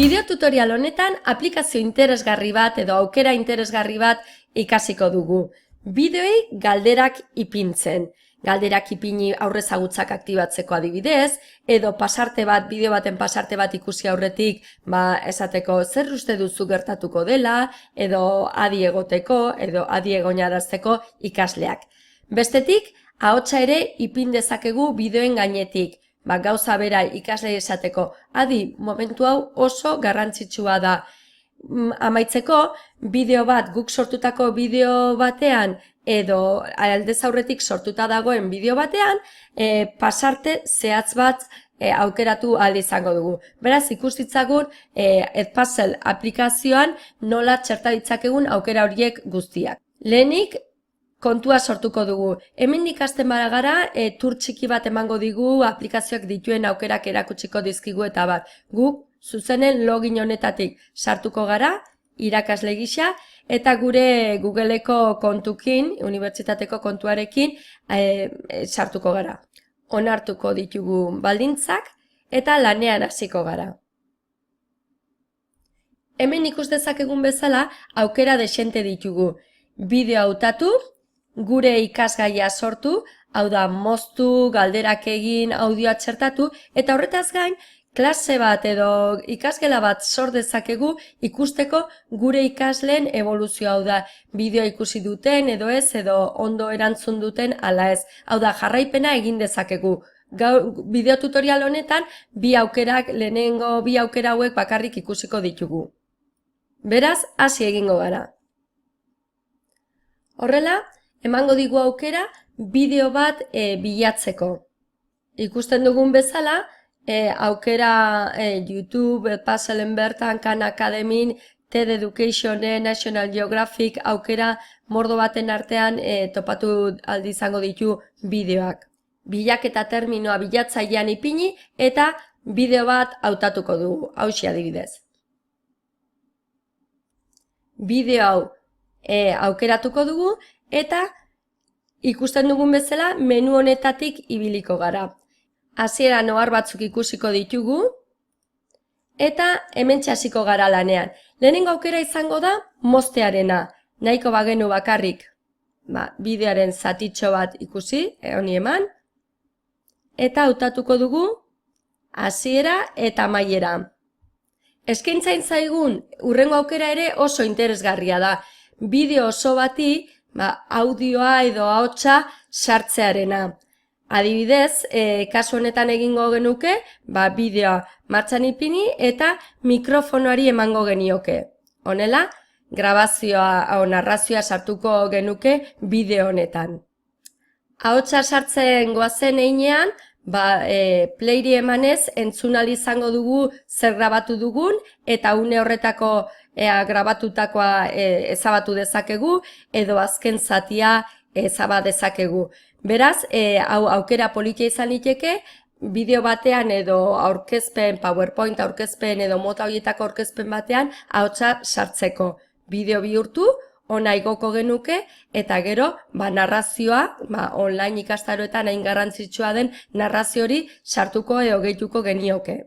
Bideo tutorial honetan aplikazio interesgarri bat edo aukera interesgarri bat ikasiko dugu. Bideoei galderak ipintzen. Galderak ipini aurrezagutzak aktibatzeko adibidez, edo pasarte bat, bideo baten pasarte bat ikusi aurretik, esateko zer uste duzu gertatuko dela, edo adi egoteko, edo adi egonarazteko ikasleak. Bestetik, ahotsa ere ipin dezakegu bideoen gainetik. Gauza bera ikasle esateko, adi, momentu hau oso garrantzitsua da. Amaitzeko, bideo bat, guk sortutako bideo batean, edo aldez aurretik sortuta dagoen bideo batean, pasarte zehatz bat aukeratu ahal izango dugu. Beraz, ikus ditzagun Edpuzzle aplikazioan nola txerta ditzakegun aukera horiek guztiak. Lehenik, kontua sortuko dugu. Hemen ikasten gara, tur txiki bat emango digu aplikazioak dituen aukerak erakutsiko dizkigu eta bat. Guk zuzenen login honetatik sartuko gara, irakasle gisa, eta gure Googleeko kontukin, unibertsitateko kontuarekin sartuko gara. Onartuko ditugu baldintzak eta lanean hasiko gara. Hemen ikus dezakegun bezala aukera desente ditugu. Bideo hautatu, gure ikasgaia sortu, hau da moztu, galderak egin, audioa txertatu, eta horretaz gain, klase bat edo ikasgela bat sor dezakegu ikusteko gure ikasleen evoluzioa, hau da bideo ikusi duten edo ez, edo ondo erantzun duten ala ez. Hau da jarraipena egin dezakegu. Bideo tutorial honetan lehenengo bi aukera hauek bakarrik ikusiko ditugu. Beraz, hasi egingo gara. Horrela, emango digu aukera bideo bat bilatzeko. Ikusten dugun bezala, aukera YouTube, Edpuzzleen bertan, Khan Academyn, TED Educationen, National Geographic aukera mordo baten artean topatu aldi izango ditu bideoak. Bilaketa terminoa bilatzailean ipini eta bideo bat hautatuko dugu, hauxe adibidez. Bideo hau aukeratuko dugu eta ikusten dugun bezala menu honetatik ibiliko gara. Hasieran ohar batzuk ikusiko ditugu eta hementxe hasiko gara lanean. Lehenengo aukera izango da moztearena. Nahiko bagenu bakarrik bideoaren zatitxo bat ikusi, honi eman, eta hautatuko dugu hasiera eta amaiera. Eskaintzain zaigun hurrengo aukera ere oso interesgarria da. Bideo oso bati audioa edo ahotsa sartzearena. Adibidez, kasu honetan egingo genuke, bideoa martxan ipini eta mikrofonoari emango genioke. Honela, grabazioa o narrazioa sartuko genuke bideo honetan. Ahotsa sartzen goazen einean, playri emanez entzun ahal izango dugu zer grabatu dugun eta une horretako grabatutakoa ezabatu dezakegu edo azken zatia ezaba dezakegu. Beraz, hau aukera politia izan liteke, bideo batean edo aurkezpen, PowerPoint aurkezpen edo mota horietako aurkezpen batean ahotsa sartzeko. Bideo bihurtu, ona igoko genuke, eta gero, narrazioa, online ikastaroetan hain garrantzitsua den narrazio hori sartuko edo gehituko genioke.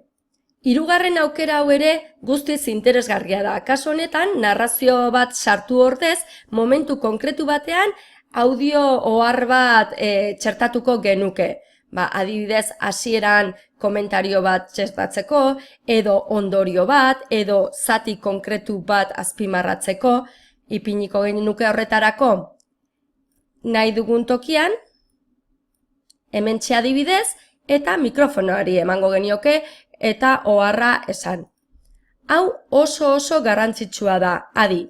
Hirugarren aukera hau ere guztiz interesgarria da. Kasu honetan, narrazio bat sartu ordez, momentu konkretu batean, audio ohar bat txertatuko genuke. Adibidez, hasieran komentario bat txertatzeko, edo ondorio bat, edo zati konkretu bat azpimarratzeko, ipiniko genuke horretarako nahi dugun tokian, hementxe adibidez, eta mikrofonoari emango genioke eta oharra esan. Hau oso garrantzitsua da, adi.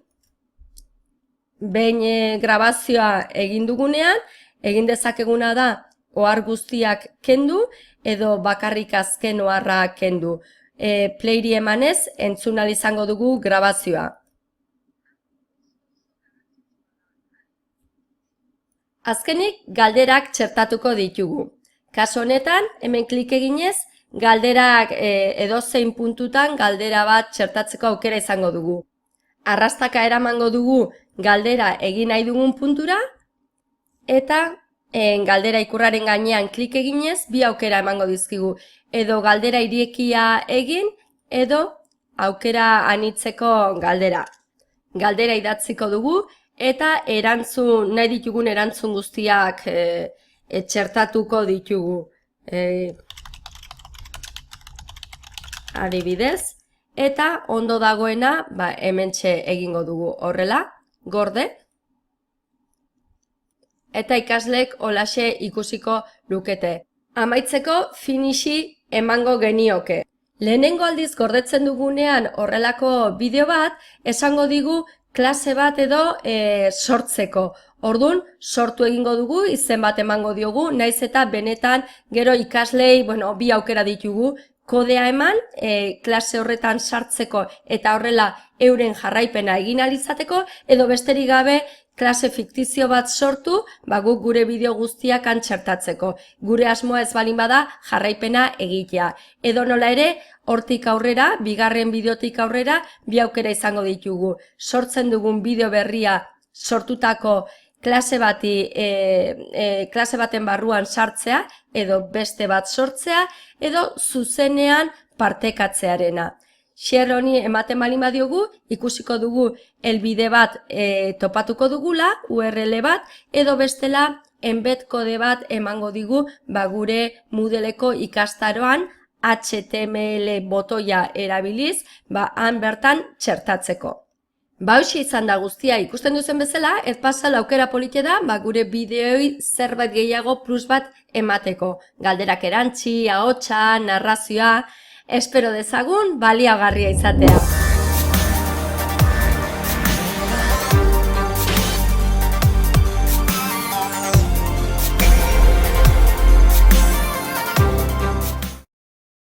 Behin grabazioa egin dugunean, egin dezakeguna da ohar guztiak kendu edo bakarrik azken oharra kendu. Playri emanez entzun ahal izango dugu grabazioa. Azkenik, galderak txertatuko ditugu. Kasu honetan, hemen klik eginez, galderak edozein puntutan galdera bat txertatzeko aukera izango dugu. Arrastaka eramango dugu galdera egin nahi dugun puntura, eta galdera ikurraren gainean klik eginez, bi aukera emango dizkigu. Edo galdera irekia egin, edo aukera anitzeko galdera. Galdera idatziko dugu eta nahi ditugun erantzun guztiak txertatuko ditugu. Adibidez, eta ondo dagoena hementxe egingo dugu horrela, gorde. Eta ikaslek holaxe ikusiko lukete. Amaitzeko finixi emango genioke. Lehenengo aldiz gordetzen dugunean horrelako bideo bat, esango digu klase bat edo sortzeko. Orduan, sortu egingo dugu, izen bat emango diogu, naiz eta benetan gero ikaslei, bi aukera ditugu, kodea eman, klase horretan sartzeko eta horrela euren jarraipena egin ahal izateko, edo besterik gabe klase fiktizio bat sortu, guk gure bideo guztiak txertatzeko. Gure asmoa ez balin bada jarraipena egitea. Edo nola ere, hortik aurrera, bigarren bideotik aurrera, bi aukera izango ditugu. Sortzen dugun bideo berria sortutako klase baten barruan sartzea, edo beste bat sortzea, edo zuzenean partekatzearena. Share honi ematen balin badiogu, ikusiko dugu helbide bat topatuko dugula, URL bat, edo bestela embed kode bat emango digu gure Moodleko ikastaroan HTML botoia erabiliz, han bertan txertatzeko. Hauxe izan da guztia ikusten duzen bezala, ez pasala aukera polite da, gure bideoi zerbait gehiago plus bat emateko. Galderak erantzi, ahotsa, narrazioa, espero dezagun baliagarria izatea.